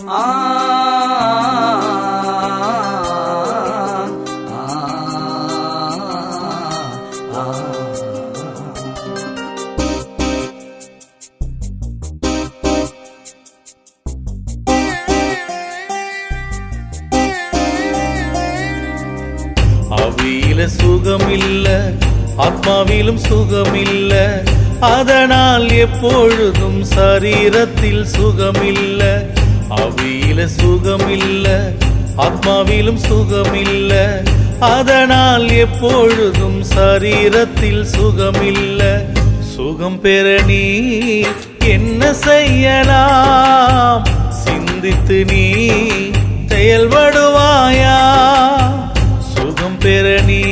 அவியில சுகமில்ல, ஆத்மாவிலும் சுகமில்ல, அதனால் எப்பொழுதும் சரீரத்தில் சுகமில்ல. அவியில சுகமில்ல, ஆத்மாவிலும் சுகமில்ல, அதனால் எப்பொழுதும் சரீரத்தில் சுகமில்ல. சுகம் பெற நீ என்ன செய்யலாம்? சிந்தித்து நீ செயல்படுவாயா? சுகம் பெற நீ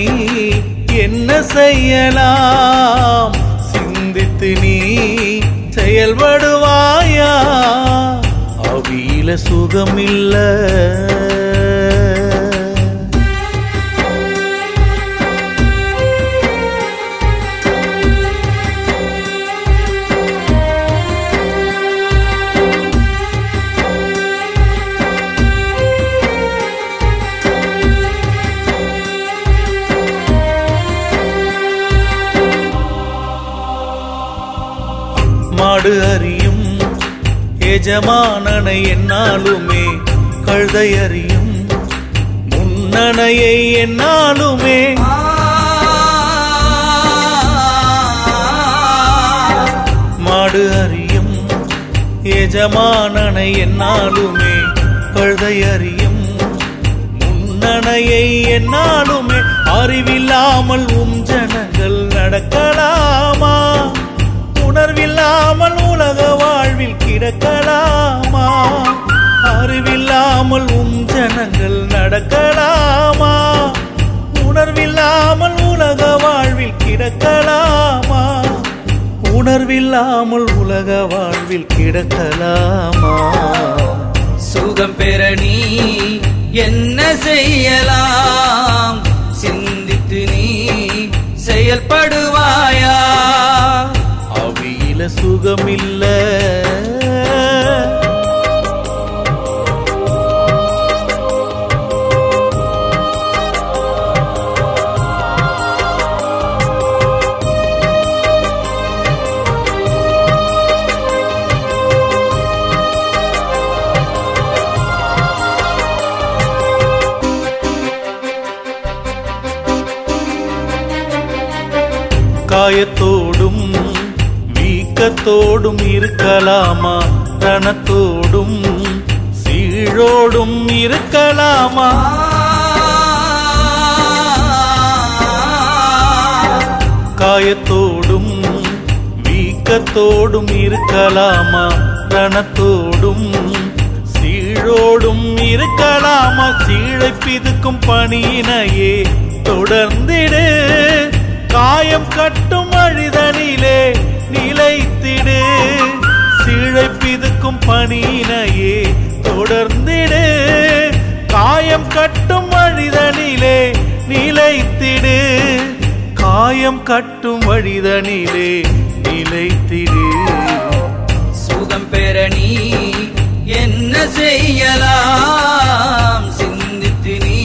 என்ன செய்யலாம்? சிந்தித்து நீ செயல்படுவாயா? அவியில சுகமில்ல. மாடு அறியும் எஜமானனை என்னாலுமே, கழுதை அறியும் முன்னணையை என்னாலுமே. மாடு அறியும் எஜமானனை என்னாலுமே, கழுதை அறியும் முன்னணையை என்னாலுமே. அறிவில்லாமல் ஜனங்கள் நடக்கலாமா? உணர்வில்லாமல் உலக வாழ்வில் கிடக்கலாமா? அறிவில்லாமல் ஜனங்கள் நடக்கலாமா? உணர்வில்லாமல் உலக வாழ்வில் கிடக்கலாமா? உணர்வில்லாமல் உலக வாழ்வில் கிடக்கலாமா? சுகம் பெற நீ என்ன செய்யலாம்? சிந்தித்து நீ செயல்படுவாயா? அவியில சுகமில்ல. காயத்தோடும் வீக்கத்தோடும் இருக்கலாமா? ரணத்தோடும் சீழோடும் இருக்கலாமா? காயத்தோடும் வீக்கத்தோடும் இருக்கலாமா? ரணத்தோடும் சீழோடும் இருக்கலாமா? சீழை பிதுக்கும் பணியினையே தொடர்ந்திடு, காயம் கட்டும் அழிதனிலே நிலைத்திடு. சீழை பிதுக்கும் பணியினையே தொடர்ந்திடு, காயம் கட்டும் அழிதனிலே நிலைத்திடு. காயம் கட்டும் அழிதனிலே நிலைத்திடு. சுகம் பெற நீ என்ன செய்யலாம்? சிந்தித்து நீ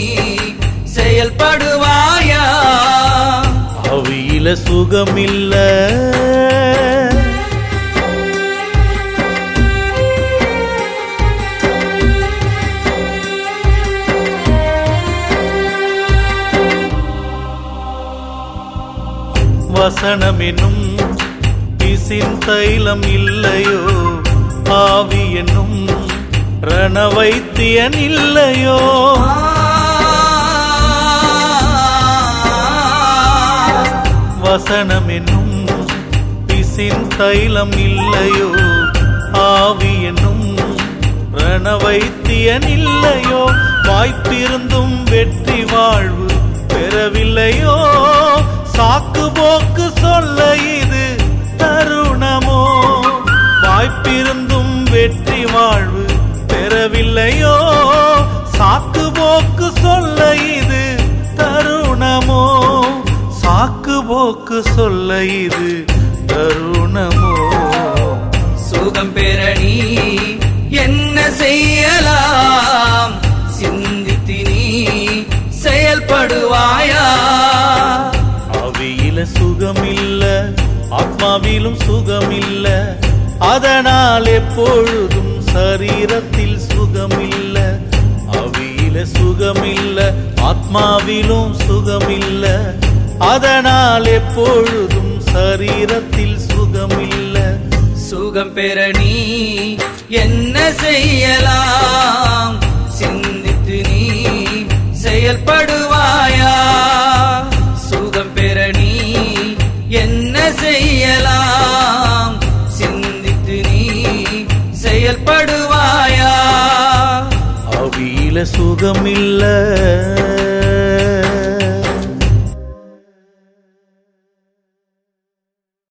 செயல்படுவாயா? அவியில சுகமில்ல. வசனம் என்னும் பிசின் தைலம் இல்லையோ? ஆவி என்னும் ரணவைத்தியன் இல்லையோ? வசனம் என்னும் பிசின் தைலம் இல்லையோ? ஆவி என்னும் ரணவைத்தியன் இல்லையோ? வாய்ப்பிருந்தும் வெற்றி வாழ்வு பெறவில்லையோ? சாக்கு போக்கு சொல்ல இது தருணமோ? வாய்ப்பிருந்தும் வெற்றி வாழ்வு பெறவில்லையோ? சாக்கு போக்கு சொல்ல இது தருணமோ? சாக்கு போக்கு சொல்ல இது தருணமோ? சுகம் பெற நீ என்ன செய்யலாம் சிந்தித்து நீ செயல்படுவாயா ஆவியில சுகமில்ல ஆத்மாவிலும் சுகமில்ல அதனால் எப்பொழுதும் சரீரத்தில் சுகமில்ல ஆவியில சுகமில்ல ஆத்மாவிலும் சுகமில்ல அதனால் எப்பொழுதும் சரீரத்தில் சுகமில்ல சுகம் பெற நீ என்ன செய்யலாம் சிந்தித்து நீ செயல்படுவாயா சுகம் பெற நீ என்ன செய்யலாம் சிந்தித்து நீ செயல்படுவாயா ஆவியில சுகமில்ல